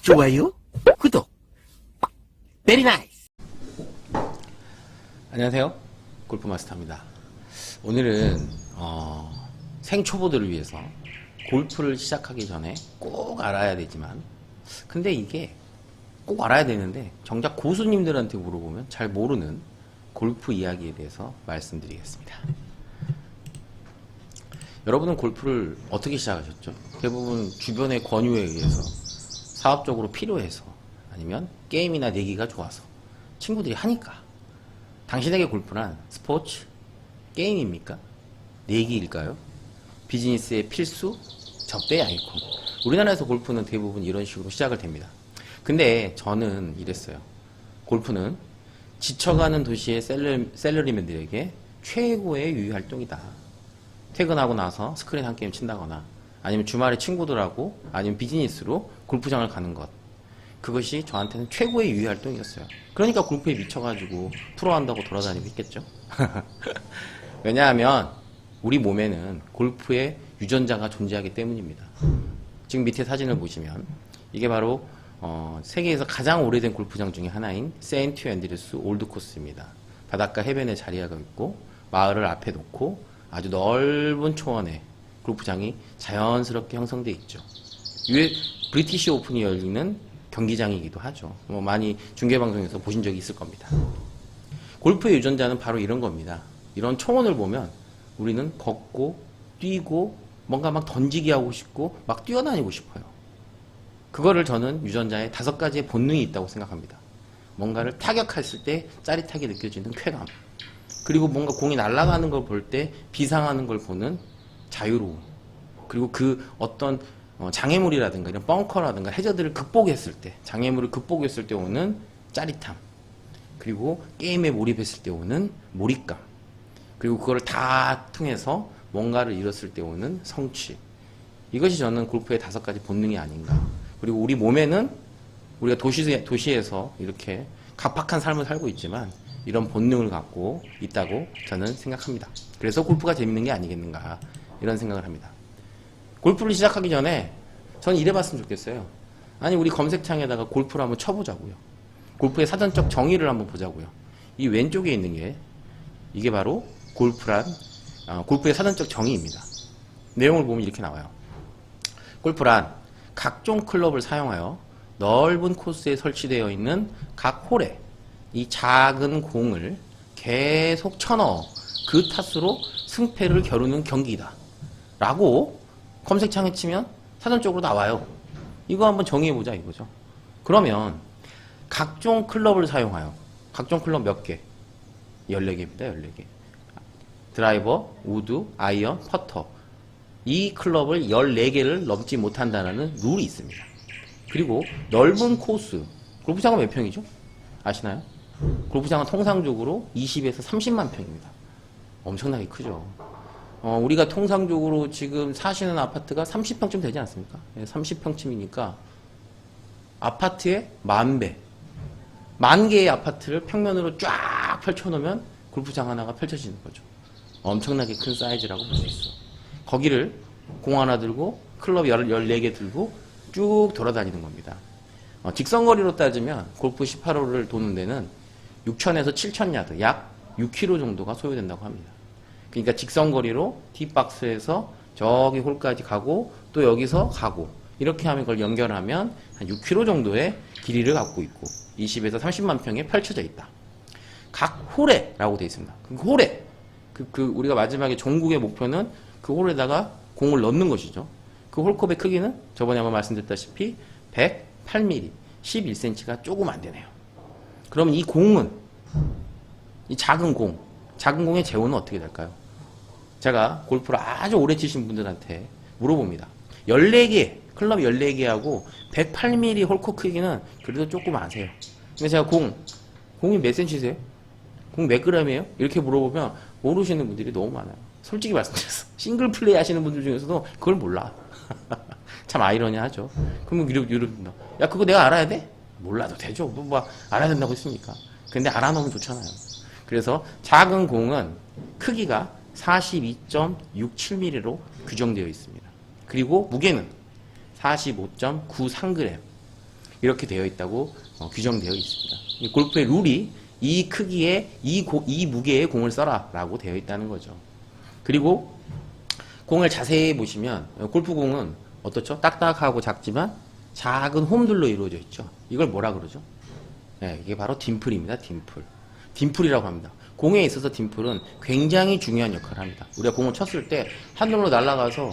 좋아요, 구독, 베리 나이스. 안녕하세요, 골프마스터입니다. 오늘은 생초보들을 위해서 골프를 시작하기 전에 꼭 알아야 되지만, 근데 이게 꼭 알아야 되는데 정작 고수님들한테 물어보면 잘 모르는 골프 이야기에 대해서 말씀드리겠습니다. 여러분은 골프를 어떻게 시작하셨죠? 대부분 주변의 권유에 의해서, 사업적으로 필요해서, 아니면 게임이나 내기가 좋아서 친구들이 하니까. 당신에게 골프란 스포츠, 게임입니까? 내기일까요? 비즈니스의 필수, 접대의 아이콘. 우리나라에서 골프는 대부분 이런 식으로 시작을 됩니다. 근데 저는 이랬어요. 골프는 지쳐가는 도시의 셀러리맨들에게 최고의 유희활동이다. 퇴근하고 나서 스크린 한 게임 친다거나, 아니면 주말에 친구들하고, 아니면 비즈니스로 골프장을 가는 것. 그것이 저한테는 최고의 유희활동이었어요. 그러니까 골프에 미쳐가지고 프로 한다고 돌아다니고 있겠죠. 왜냐하면 우리 몸에는 골프의 유전자가 존재하기 때문입니다. 지금 밑에 사진을 보시면 이게 바로 세계에서 가장 오래된 골프장 중에 하나인 세인트 앤드류스 올드 코스입니다. 바닷가 해변에 자리하고 있고 마을을 앞에 놓고 아주 넓은 초원에 골프장이 자연스럽게 형성되어 있죠. 브리티시 오픈이 열리는 경기장이기도 하죠. 많이 중계방송에서 보신 적이 있을 겁니다. 골프의 유전자는 바로 이런 겁니다. 이런 초원을 보면 우리는 걷고 뛰고 뭔가 막 던지기 하고 싶고 막 뛰어다니고 싶어요. 그거를 저는 유전자에 5가지의 본능이 있다고 생각합니다. 뭔가를 타격했을 때 짜릿하게 느껴지는 쾌감, 그리고 뭔가 공이 날아가는 걸 볼 때 비상하는 걸 보는 자유로움, 그리고 그 어떤 장애물이라든가 이런 벙커라든가 해저들을 극복했을 때, 장애물을 극복했을 때 오는 짜릿함, 그리고 게임에 몰입했을 때 오는 몰입감, 그리고 그걸 다 통해서 뭔가를 이뤘을 때 오는 성취. 이것이 저는 골프의 5가지 본능이 아닌가. 그리고 우리 몸에는 우리가 도시에서 이렇게 각박한 삶을 살고 있지만 이런 본능을 갖고 있다고 저는 생각합니다. 그래서 골프가 재밌는 게 아니겠는가, 이런 생각을 합니다. 골프를 시작하기 전에 저는 이래봤으면 좋겠어요. 아니, 우리 검색창에다가 골프를 한번 쳐보자고요. 골프의 사전적 정의를 한번 보자고요. 이 왼쪽에 있는 게, 이게 바로 골프의 사전적 정의입니다. 내용을 보면 이렇게 나와요. 골프란 각종 클럽을 사용하여 넓은 코스에 설치되어 있는 각 홀에 이 작은 공을 계속 쳐넣어 그 타수로 승패를 겨루는 경기다 라고 검색창에 치면 사전적으로 나와요. 이거 한번 정의해보자 이거죠. 그러면 각종 클럽을 사용하여, 각종 클럽 몇 개? 14개입니다. 14개. 드라이버, 우드, 아이언, 퍼터. 이 클럽을 14개를 넘지 못한다는 룰이 있습니다. 그리고 넓은 코스, 골프장은 몇 평이죠? 아시나요? 골프장은 통상적으로 20에서 30만 평입니다. 엄청나게 크죠. 우리가 통상적으로 지금 사시는 아파트가 30평쯤 되지 않습니까? 30평쯤이니까 아파트의 10,000배, 10,000개의 아파트를 평면으로 쫙 펼쳐놓으면 골프장 하나가 펼쳐지는 거죠. 엄청나게 큰 사이즈라고 볼 수 있어. 거기를 공 하나 들고 클럽 14개 들고 쭉 돌아다니는 겁니다. 직선거리로 따지면 골프 18홀을 도는 데는 6,000에서 7,000야드, 약 6km 정도가 소요된다고 합니다. 그러니까 직선거리로 티박스에서 저기 홀까지 가고 또 여기서 가고 이렇게 하면 그걸 연결하면 한 6km 정도의 길이를 갖고 있고 20에서 30만 평에 펼쳐져 있다. 각 홀에 라고 되어 있습니다. 그 홀에 우리가 마지막에 종국의 목표는 그 홀에다가 공을 넣는 것이죠. 그 홀컵의 크기는 저번에 한번 말씀드렸다시피 108mm, 11cm가 조금 안 되네요. 그러면 이 공은, 이 작은 공의 재원은 어떻게 될까요? 제가 골프를 아주 오래 치신 분들한테 물어봅니다. 14개, 클럽 14개하고 108mm 홀컵 크기는 그래도 조금 아세요. 근데 제가 공이 몇 cm세요? 공 몇 g이에요? 이렇게 물어보면 모르시는 분들이 너무 많아요. 솔직히 말씀드렸어. 싱글 플레이 하시는 분들 중에서도 그걸 몰라. 참 아이러니하죠. 그러면 이러면 야, 그거 내가 알아야 돼? 몰라도 되죠. 뭐 알아야 된다고 했습니까? 근데 알아놓으면 좋잖아요. 그래서 작은 공은 크기가 42.67mm로 규정되어 있습니다. 그리고 무게는 45.93g. 이렇게 되어 있다고 규정되어 있습니다. 이 골프의 룰이 이 크기에 이 무게의 공을 써라 라고 되어 있다는 거죠. 그리고 공을 자세히 보시면 골프공은 어떻죠? 딱딱하고 작지만 작은 홈들로 이루어져 있죠. 이걸 뭐라 그러죠? 네, 이게 바로 딤플입니다. 딤플. 딤플이라고 합니다. 공에 있어서 딤플은 굉장히 중요한 역할을 합니다. 우리가 공을 쳤을 때 하늘로 날아가서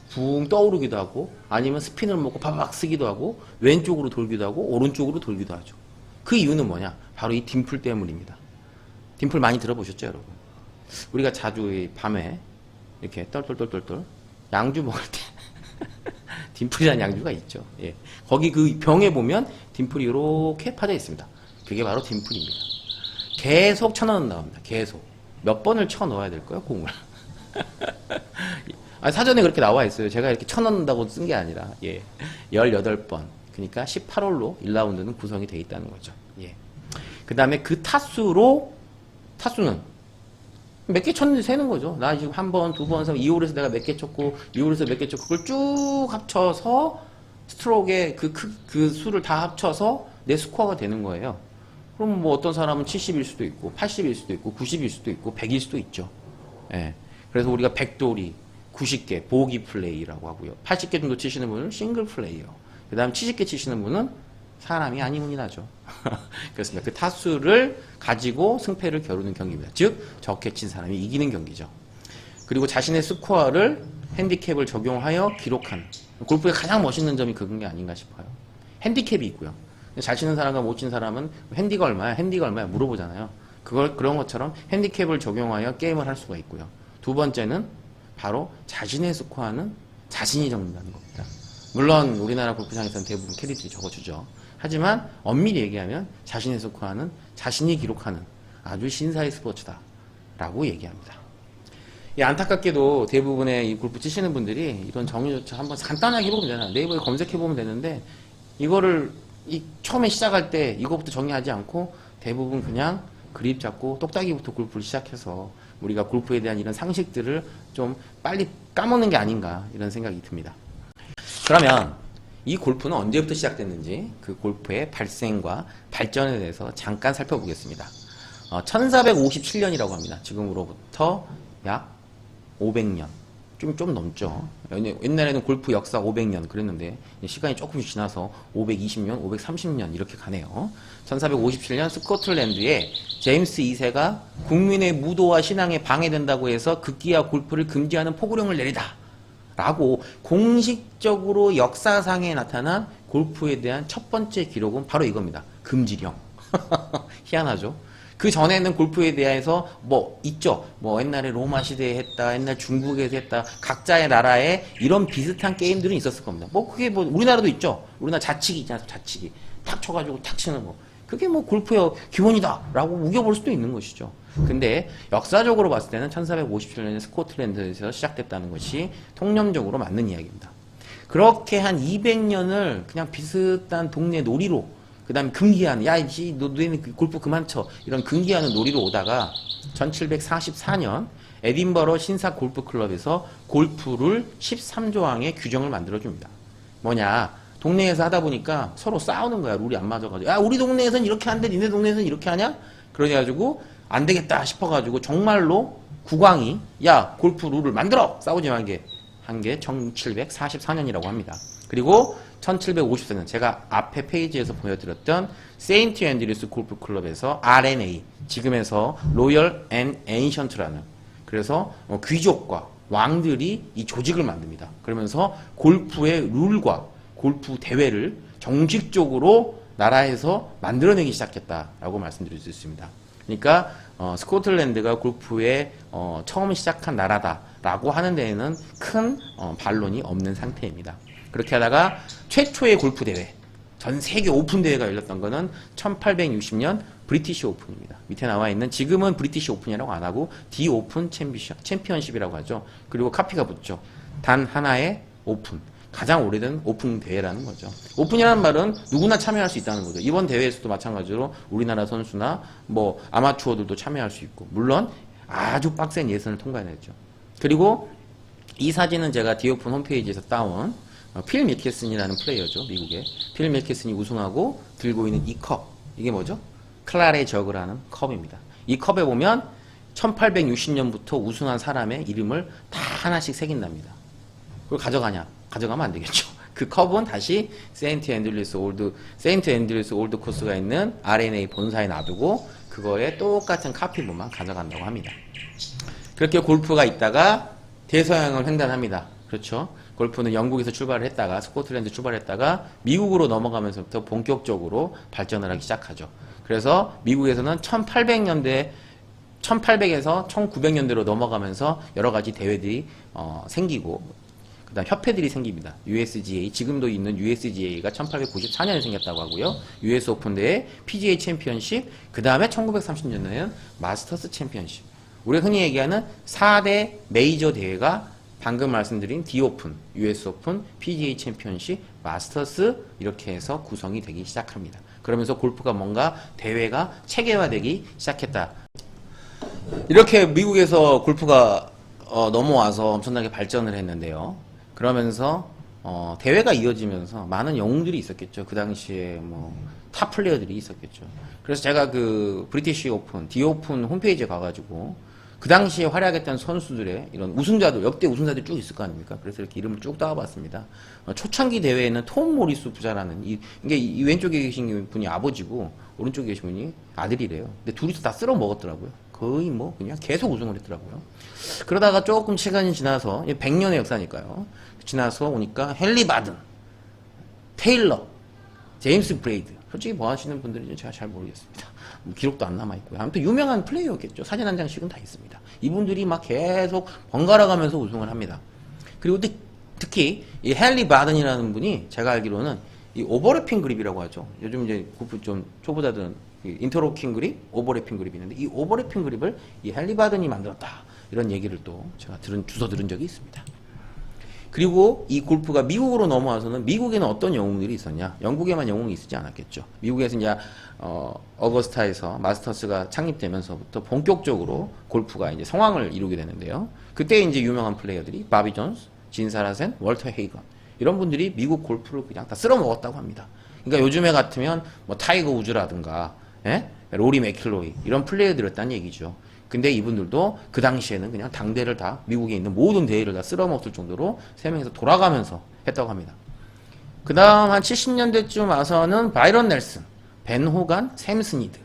붕 떠오르기도 하고 아니면 스핀을 먹고 바박 쓰기도 하고 왼쪽으로 돌기도 하고 오른쪽으로 돌기도 하죠. 그 이유는 뭐냐? 바로 이 딤플 때문입니다. 딤플 많이 들어보셨죠, 여러분? 우리가 자주 이 밤에 이렇게 똘똘똘똘똘 양주 먹을 때 딤플이라는 양주가 있죠. 예. 거기 그 병에 보면 딤플이 이렇게 파져 있습니다. 그게 바로 딤플입니다. 계속 쳐넣는 나옵니다. 계속. 몇 번을 쳐넣어야 될까요, 공을? 아니, 사전에 그렇게 나와 있어요. 제가 이렇게 쳐넣는다고 쓴 게 아니라, 예. 18번. 그러니까 18홀로 1라운드는 구성이 되어 있다는 거죠. 예. 그 다음에 그 타수는 몇 개 쳤는지 세는 거죠. 나 지금 한 번, 두 번, 2홀에서 내가 몇 개 쳤고, 2홀에서 몇 개 쳤고, 그걸 쭉 합쳐서 스트로크의 그 수를 다 합쳐서 내 스코어가 되는 거예요. 그럼 뭐 어떤 사람은 70일 수도 있고, 80일 수도 있고, 90일 수도 있고, 100일 수도 있죠. 예. 그래서 우리가 100돌이, 90개, 보기 플레이라고 하고요. 80개 정도 치시는 분은 싱글 플레이요. 그 다음 70개 치시는 분은 사람이 아니문이 나죠. 그렇습니다. 그 타수를 가지고 승패를 겨루는 경기입니다. 즉, 적게 친 사람이 이기는 경기죠. 그리고 자신의 스코어를 핸디캡을 적용하여 기록하는. 골프의 가장 멋있는 점이 그런 게 아닌가 싶어요. 핸디캡이 있고요. 잘 치는 사람과 못 치는 사람은 핸디가 얼마야? 핸디가 얼마야? 물어보잖아요. 그런 것처럼 핸디캡을 적용하여 게임을 할 수가 있고요. 두 번째는 바로 자신의 스코어는 자신이 적는다는 겁니다. 물론 우리나라 골프장에서는 대부분 캐디들이 적어주죠. 하지만 엄밀히 얘기하면 자신의 스코어는 자신이 기록하는 아주 신사의 스포츠다 라고 얘기합니다. 안타깝게도 대부분의 이 골프 치시는 분들이 이런 정의조차 한번 간단하게 해보면 되나, 네이버에 검색해보면 되는데 이거를 처음에 시작할 때 이거부터 정의하지 않고 대부분 그냥 그립 잡고 똑딱이부터 골프를 시작해서 우리가 골프에 대한 이런 상식들을 좀 빨리 까먹는 게 아닌가 이런 생각이 듭니다. 그러면 이 골프는 언제부터 시작됐는지 그 골프의 발생과 발전에 대해서 잠깐 살펴보겠습니다. 1457년이라고 합니다. 지금으로부터 약 500년. 좀 넘죠. 옛날에는 골프 역사 500년 그랬는데 시간이 조금씩 지나서 520년, 530년 이렇게 가네요. 1457년 스코틀랜드에 제임스 2세가 국민의 무도와 신앙에 방해된다고 해서 극기와 골프를 금지하는 포고령을 내리다 라고 공식적으로 역사상에 나타난 골프에 대한 첫 번째 기록은 바로 이겁니다. 금지령. 희한하죠? 그 전에는 골프에 대해서 있죠. 옛날에 로마 시대에 했다, 옛날 중국에서 했다, 각자의 나라에 이런 비슷한 게임들은 있었을 겁니다. 그게 우리나라도 있죠. 우리나라 자치기 있잖아요. 자치기. 탁 쳐가지고 탁 치는 거. 그게 골프의 기본이다 라고 우겨볼 수도 있는 것이죠. 근데 역사적으로 봤을 때는 1457년에 스코틀랜드에서 시작됐다는 것이 통념적으로 맞는 이야기입니다. 그렇게 한 200년을 그냥 비슷한 동네 놀이로, 그 다음에 금기하는, 너희는 골프 그만 쳐, 이런 금기하는 놀이로 오다가 1744년 에딘버러 신사 골프클럽에서 골프를 13조항의 규정을 만들어줍니다. 뭐냐, 동네에서 하다 보니까 서로 싸우는 거야. 룰이 안 맞아가지고. 우리 동네에서는 이렇게 하는데 니네 동네에서는 이렇게 하냐? 그래가지고 안 되겠다 싶어가지고 정말로 국왕이 골프 룰을 만들어! 싸우지 말게 한 게 1744년이라고 합니다. 그리고 1754년 제가 앞에 페이지에서 보여드렸던 세인트 앤드류스 골프클럽에서 RNA, 지금에서 로열 앤 에인션트라는, 그래서 귀족과 왕들이 이 조직을 만듭니다. 그러면서 골프의 룰과 골프 대회를 정식적으로 나라에서 만들어내기 시작했다라고 말씀드릴 수 있습니다. 그러니까 스코틀랜드가 골프에 처음 시작한 나라다라고 하는 데에는 큰 반론이 없는 상태입니다. 그렇게 하다가 최초의 골프 대회, 전 세계 오픈 대회가 열렸던 거는 1860년 브리티시 오픈입니다. 밑에 나와 있는, 지금은 브리티시 오픈이라고 안 하고 디 오픈 챔피언십이라고 하죠. 그리고 카피가 붙죠. 단 하나의 오픈. 가장 오래된 오픈 대회라는 거죠. 오픈이라는 말은 누구나 참여할 수 있다는 거죠. 이번 대회에서도 마찬가지로 우리나라 선수나 아마추어들도 참여할 수 있고, 물론 아주 빡센 예선을 통과해야죠. 그리고 이 사진은 제가 디오픈 홈페이지에서 따온 필 밀켈슨이라는 플레이어죠. 미국의. 필 밀켈슨이 우승하고 들고 있는 이 컵. 이게 뭐죠? 클라레 저그라는 컵입니다. 이 컵에 보면 1860년부터 우승한 사람의 이름을 다 하나씩 새긴답니다. 그걸 가져가면 안 되겠죠. 그 컵은 다시 세인트 앤드류스 올드 코스가 있는 RNA 본사에 놔두고 그거에 똑같은 카피본만 가져간다고 합니다. 그렇게 골프가 있다가 대서양을 횡단합니다. 그렇죠. 골프는 영국에서 출발을 했다가 스코틀랜드 출발했다가 미국으로 넘어가면서부터 본격적으로 발전을 하기 시작하죠. 그래서 미국에서는 1800에서 1900년대로 넘어가면서 여러 가지 대회들이 생기고 그다음 협회들이 생깁니다. USGA, 지금도 있는 USGA가 1894년에 생겼다고 하고요. US 오픈 대회, PGA 챔피언십, 그 다음에 1930년대에는 마스터스 챔피언십. 우리가 흔히 얘기하는 4대 메이저 대회가 방금 말씀드린 디오픈, US 오픈, PGA 챔피언십, 마스터스 이렇게 해서 구성이 되기 시작합니다. 그러면서 골프가 뭔가 대회가 체계화되기 시작했다. 이렇게 미국에서 골프가 넘어와서 엄청나게 발전을 했는데요. 그러면서 대회가 이어지면서 많은 영웅들이 있었겠죠. 그 당시에 탑 플레이어들이 있었겠죠. 그래서 제가 그 브리티시 오픈, 디오픈 홈페이지에 가가지고 그 당시에 활약했던 선수들의 이런 우승자들, 역대 우승자들이 쭉 있을 거 아닙니까? 그래서 이렇게 이름을 쭉 따와봤습니다. 초창기 대회에는 톰 모리스 부자라는 이 왼쪽에 계신 분이 아버지고 오른쪽에 계신 분이 아들이래요. 근데 둘이서 다 쓸어 먹었더라고요. 거의 그냥 계속 우승을 했더라고요. 그러다가 조금 시간이 지나서 100년의 역사니까요. 지나서 오니까 헨리 바든, 테일러, 제임스 브레이드. 솔직히 뭐 하시는 분들인지 제가 잘 모르겠습니다. 기록도 안 남아있고요. 아무튼 유명한 플레이어겠죠. 사진 한 장씩은 다 있습니다. 이분들이 막 계속 번갈아 가면서 우승을 합니다. 그리고 특히 이 헨리 바든이라는 분이 제가 알기로는 이 오버래핑 그립이라고 하죠. 요즘 이제 골프 좀 초보자들은 인터로킹 그립, 오버래핑 그립이 있는데 이 오버래핑 그립을 이 헨리 바든이 만들었다. 이런 얘기를 또 제가 주워 들은 적이 있습니다. 그리고 이 골프가 미국으로 넘어와서는 미국에는 어떤 영웅들이 있었냐? 영국에만 영웅이 있지 않았겠죠. 미국에서 이제 어거스타에서 마스터스가 창립되면서부터 본격적으로 골프가 이제 성황을 이루게 되는데요. 그때 이제 유명한 플레이어들이 바비 존스, 진 사라센, 월터 헤이건 이런 분들이 미국 골프를 그냥 다 쓸어 먹었다고 합니다. 그러니까 요즘에 같으면 타이거 우즈라든가 로리 맥킬로이 이런 플레이어들이었다는 얘기죠. 근데 이분들도 그 당시에는 그냥 당대를 다 미국에 있는 모든 대회를 다 쓸어먹을 정도로 세 명이서 돌아가면서 했다고 합니다. 그 다음 한 70년대쯤 와서는 바이런 넬슨, 벤 호간, 샘 스니드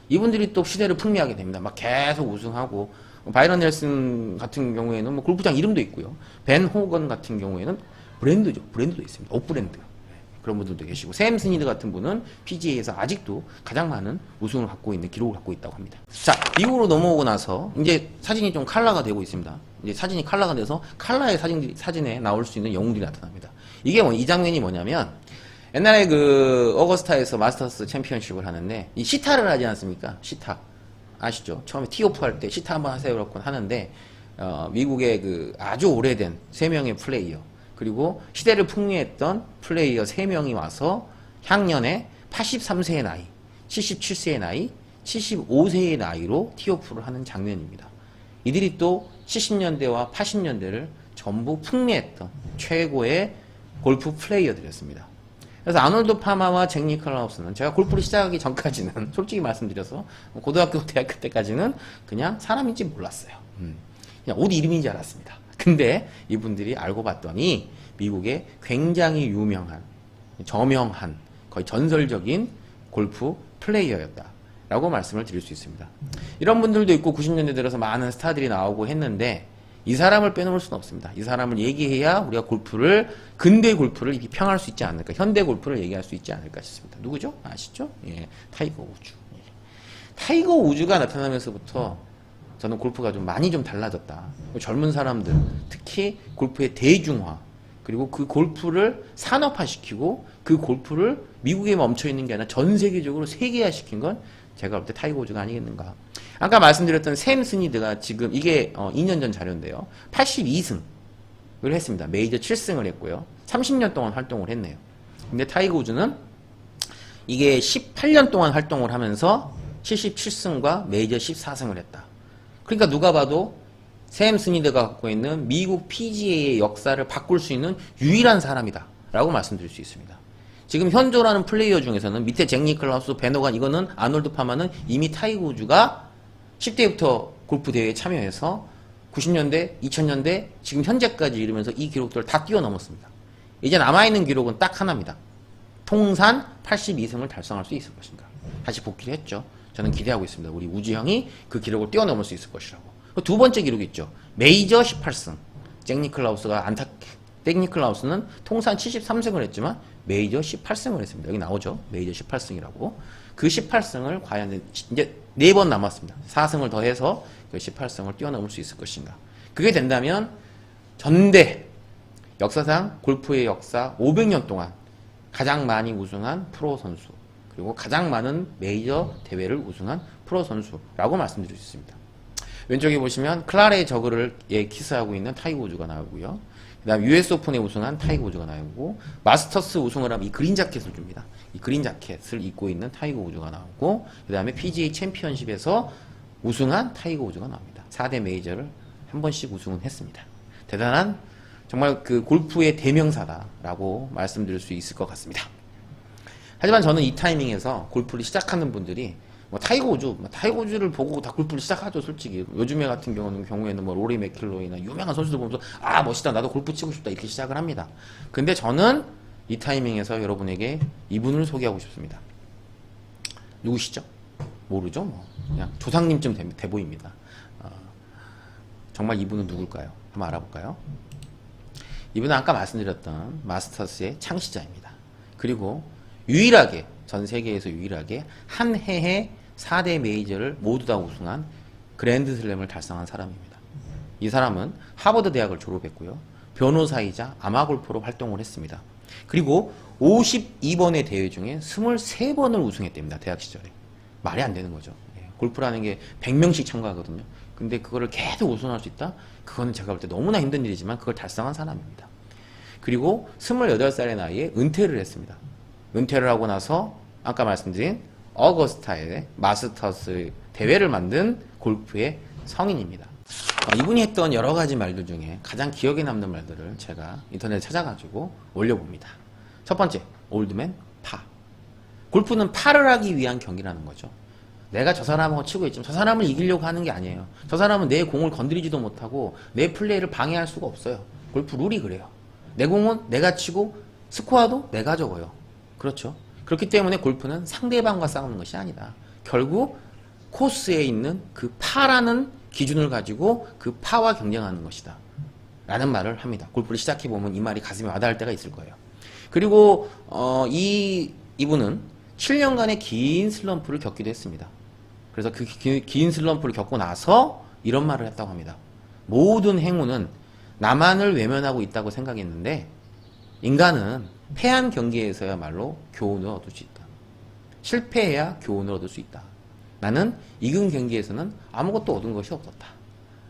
이분들이 또 시대를 풍미하게 됩니다. 막 계속 우승하고 바이런 넬슨 같은 경우에는 골프장 이름도 있고요. 벤 호건 같은 경우에는 브랜드도 있습니다. 옷 브랜드. 그런 분들도 계시고 샘 스니드 같은 분은 PGA에서 아직도 가장 많은 우승을 갖고 있는 기록을 갖고 있다고 합니다. 자, 미국으로 넘어오고 나서 이제 사진이 좀 컬러가 되고 있습니다. 이제 사진이 컬러가 돼서 컬러의 사진에 나올 수 있는 영웅들이 나타납니다. 이 장면이 뭐냐면 옛날에 그 어거스타에서 마스터스 챔피언십을 하는데 이 시타를 하지 않습니까? 시타 아시죠? 처음에 티오프 할 때 시타 한번 하세요 그렇고 하는데 미국의 그 아주 오래된 3명의 플레이어 그리고 시대를 풍미했던 플레이어 3명이 와서 향년에 83세의 나이, 77세의 나이, 75세의 나이로 티오프를 하는 장면입니다. 이들이 또 70년대와 80년대를 전부 풍미했던 최고의 골프 플레이어들이었습니다. 그래서 아놀드 파마와 잭 니클라우스는 제가 골프를 시작하기 전까지는 솔직히 말씀드려서 고등학교, 대학교 때까지는 그냥 사람인지 몰랐어요. 그냥 옷 이름인지 알았습니다. 근데 이분들이 알고 봤더니 미국의 굉장히 유명한, 저명한, 거의 전설적인 골프 플레이어였다라고 말씀을 드릴 수 있습니다. 이런 분들도 있고 90년대 들어서 많은 스타들이 나오고 했는데 이 사람을 빼놓을 수는 없습니다. 이 사람을 얘기해야 우리가 근대 골프를 이렇게 평할 수 있지 않을까, 현대 골프를 얘기할 수 있지 않을까 싶습니다. 누구죠? 아시죠? 예, 타이거 우즈. 예. 타이거 우즈가 나타나면서부터 저는 골프가 좀 많이 달라졌다. 젊은 사람들, 특히 골프의 대중화, 그리고 그 골프를 산업화시키고 그 골프를 미국에 멈춰있는 게 아니라 전 세계적으로 세계화시킨 건 제가 볼 때 타이거 우즈가 아니겠는가. 아까 말씀드렸던 샘 스니드가 지금 이게 2년 전 자료인데요. 82승을 했습니다. 메이저 7승을 했고요. 30년 동안 활동을 했네요. 근데 타이거 우즈는 이게 18년 동안 활동을 하면서 77승과 메이저 14승을 했다. 그러니까 누가 봐도 샘 스니드가 갖고 있는 미국 PGA의 역사를 바꿀 수 있는 유일한 사람이다 라고 말씀드릴 수 있습니다. 지금 현존하는 플레이어 중에서는 밑에 잭 니클라우스, 베너간, 이거는 아놀드 파마는 이미 타이거 우즈가 10대부터 골프 대회에 참여해서 90년대, 2000년대, 지금 현재까지 이르면서 이 기록들을 다 뛰어넘었습니다. 이제 남아있는 기록은 딱 하나입니다. 통산 82승을 달성할 수 있을 것인가. 다시 복귀를 했죠. 저는 기대하고 있습니다. 우리 우주 형이 그 기록을 뛰어넘을 수 있을 것이라고. 두 번째 기록이 있죠. 메이저 18승. 잭 니클라우스는 통산 73승을 했지만 메이저 18승을 했습니다. 여기 나오죠. 메이저 18승이라고. 그 18승을 과연 이제 4번 남았습니다. 4승을 더해서 그 18승을 뛰어넘을 수 있을 것인가. 그게 된다면 전대 역사상 골프의 역사 500년 동안 가장 많이 우승한 프로 선수, 그리고 가장 많은 메이저 대회를 우승한 프로 선수라고 말씀드릴 수 있습니다. 왼쪽에 보시면 클라레 저그를 키스하고 있는 타이거 우즈가 나오고요. 그 다음 US 오픈에 우승한 타이거 우즈가 나오고, 마스터스 우승을 하면 이 그린 자켓을 줍니다. 이 그린 자켓을 입고 있는 타이거 우즈가 나오고, 그 다음에 PGA 챔피언십에서 우승한 타이거 우즈가 나옵니다. 4대 메이저를 한 번씩 우승은 했습니다. 대단한 정말 그 골프의 대명사다라고 말씀드릴 수 있을 것 같습니다. 하지만 저는 이 타이밍에서 골프를 시작하는 분들이 타이거 우즈를 보고 다 골프를 시작하죠, 솔직히. 요즘에 같은 경우에는 로리 맥킬로이나 유명한 선수들 보면서 아, 멋있다, 나도 골프 치고 싶다, 이렇게 시작을 합니다. 근데 저는 이 타이밍에서 여러분에게 이분을 소개하고 싶습니다. 누구시죠? 모르죠? 그냥 조상님쯤 돼 보입니다. 정말 이분은 누굴까요? 한번 알아볼까요? 이분은 아까 말씀드렸던 마스터스의 창시자입니다. 그리고 유일하게, 전 세계에서 유일하게 한 해에 4대 메이저를 모두 다 우승한 그랜드슬램을 달성한 사람입니다. 이 사람은 하버드 대학을 졸업했고요. 변호사이자 아마골퍼로 활동을 했습니다. 그리고 52번의 대회 중에 23번을 우승했답니다. 대학 시절에. 말이 안 되는 거죠. 골프라는 게 100명씩 참가하거든요. 근데 그거를 계속 우승할 수 있다? 그거는 제가 볼 때 너무나 힘든 일이지만 그걸 달성한 사람입니다. 그리고 28살의 나이에 은퇴를 했습니다. 은퇴를 하고 나서 아까 말씀드린 어거스타의 마스터스 대회를 만든 골프의 성인입니다. 이분이 했던 여러 가지 말들 중에 가장 기억에 남는 말들을 제가 인터넷에 찾아가지고 올려봅니다. 첫 번째, 올드맨 파. 골프는 파를 하기 위한 경기라는 거죠. 내가 저 사람하고 치고 있지만 저 사람을 이기려고 하는 게 아니에요. 저 사람은 내 공을 건드리지도 못하고 내 플레이를 방해할 수가 없어요. 골프 룰이 그래요. 내 공은 내가 치고 스코어도 내가 적어요. 그렇죠. 그렇기 때문에 골프는 상대방과 싸우는 것이 아니다. 결국 코스에 있는 그 파라는 기준을 가지고 그 파와 경쟁하는 것이다. 라는 말을 합니다. 골프를 시작해보면 이 말이 가슴에 와닿을 때가 있을 거예요. 그리고 이분은 7년간의 긴 슬럼프를 겪기도 했습니다. 그래서 그 긴 슬럼프를 겪고 나서 이런 말을 했다고 합니다. 모든 행운은 나만을 외면하고 있다고 생각했는데 인간은 패한 경기에서야말로 교훈을 얻을 수 있다. 실패해야 교훈을 얻을 수 있다. 나는 이긴 경기에서는 아무것도 얻은 것이 없었다.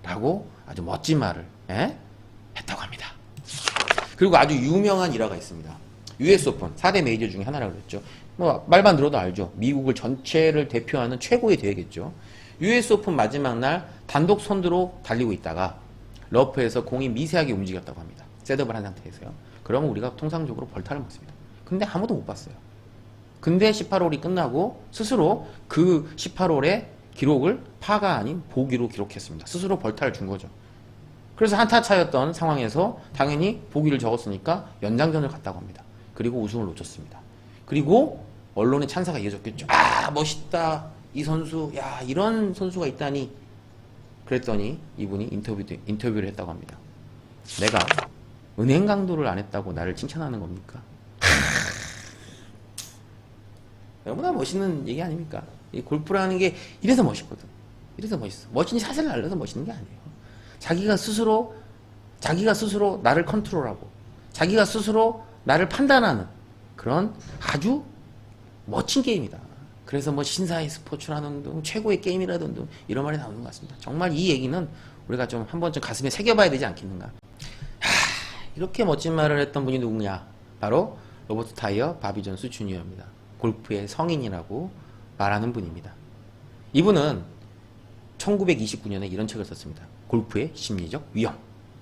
라고 아주 멋진 말을 했다고 합니다. 그리고 아주 유명한 일화가 있습니다. US 오픈 4대 메이저 중에 하나라고 그랬죠. 말만 들어도 알죠. 미국을 전체를 대표하는 최고의 대회겠죠. US 오픈 마지막 날 단독 선두로 달리고 있다가 러프에서 공이 미세하게 움직였다고 합니다. 셋업을 한 상태에서요. 그러면 우리가 통상적으로 벌타를 맞습니다. 근데 아무도 못 봤어요. 근데 18홀이 끝나고 스스로 그 18홀의 기록을 파가 아닌 보기로 기록했습니다. 스스로 벌타를 준 거죠. 그래서 한타 차였던 상황에서 당연히 보기를 적었으니까 연장전을 갔다고 합니다. 그리고 우승을 놓쳤습니다. 그리고 언론의 찬사가 이어졌겠죠. 아, 멋있다. 이 선수, 야, 이런 선수가 있다니. 그랬더니 이분이 인터뷰를 했다고 합니다. 내가 은행 강도를 안 했다고 나를 칭찬하는 겁니까? 너무나 멋있는 얘기 아닙니까? 이 골프라는 게 이래서 멋있거든. 이래서 멋있어. 멋진 샷을 날려서 멋있는 게 아니에요. 자기가 스스로 나를 컨트롤하고 자기가 스스로 나를 판단하는 그런 아주 멋진 게임이다. 그래서 신사의 스포츠라는 등 최고의 게임이라는 등 이런 말이 나오는 것 같습니다. 정말 이 얘기는 우리가 좀 한 번쯤 가슴에 새겨봐야 되지 않겠는가. 이렇게 멋진 말을 했던 분이 누구냐? 바로 로버트 타이어 바비 존스 주니어입니다. 골프의 성인이라고 말하는 분입니다. 이분은 1929년에 이런 책을 썼습니다. 골프의 심리적 위험.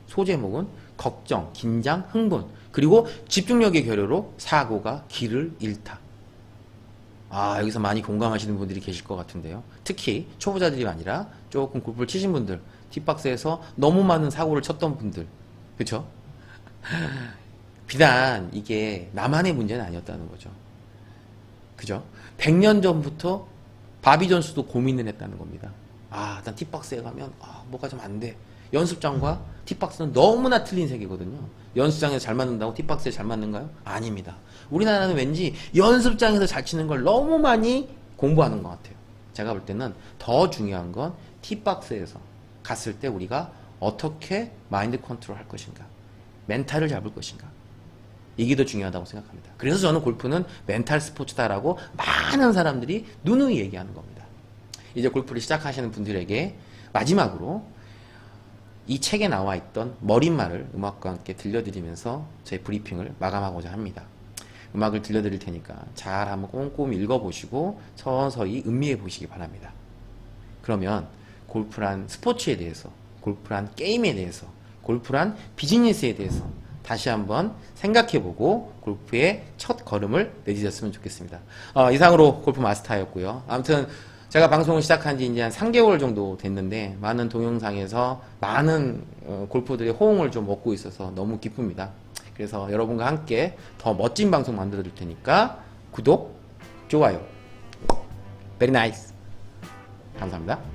소제목은 걱정, 긴장, 흥분, 그리고 집중력의 결여로 사고가 길을 잃다. 여기서 많이 공감하시는 분들이 계실 것 같은데요. 특히 초보자들이 아니라 조금 골프를 치신 분들, 팁박스에서 너무 많은 사고를 쳤던 분들, 그쵸? 비단 이게 나만의 문제는 아니었다는 거죠. 그죠? 100년 전부터 바비 존스도 고민을 했다는 겁니다. 난 팁박스에 가면 뭐가 좀 안 돼. 연습장과 팁박스는 너무나 틀린 세계거든요. 연습장에서 잘 맞는다고 팁박스에 잘 맞는가요? 아닙니다. 우리나라는 왠지 연습장에서 잘 치는 걸 너무 많이 공부하는 것 같아요. 제가 볼 때는 더 중요한 건 팁박스에서 갔을 때 우리가 어떻게 마인드 컨트롤 할 것인가, 멘탈을 잡을 것인가, 이게 더 중요하다고 생각합니다. 그래서 저는 골프는 멘탈 스포츠다라고 많은 사람들이 누누이 얘기하는 겁니다. 이제 골프를 시작하시는 분들에게 마지막으로 이 책에 나와 있던 머릿말을 음악과 함께 들려드리면서 제 브리핑을 마감하고자 합니다. 음악을 들려드릴 테니까 잘 한번 꼼꼼히 읽어보시고 서서히 음미해 보시기 바랍니다. 그러면 골프란 스포츠에 대해서, 골프란 게임에 대해서, 골프란 비즈니스에 대해서 다시 한번 생각해보고 골프의 첫 걸음을 내디뎠으면 좋겠습니다. 이상으로 골프 마스터였고요. 아무튼 제가 방송을 시작한 지 이제 한 3개월 정도 됐는데 많은 동영상에서 많은 골프들의 호응을 좀 얻고 있어서 너무 기쁩니다. 그래서 여러분과 함께 더 멋진 방송 만들어 줄 테니까 구독, 좋아요, very nice. 감사합니다.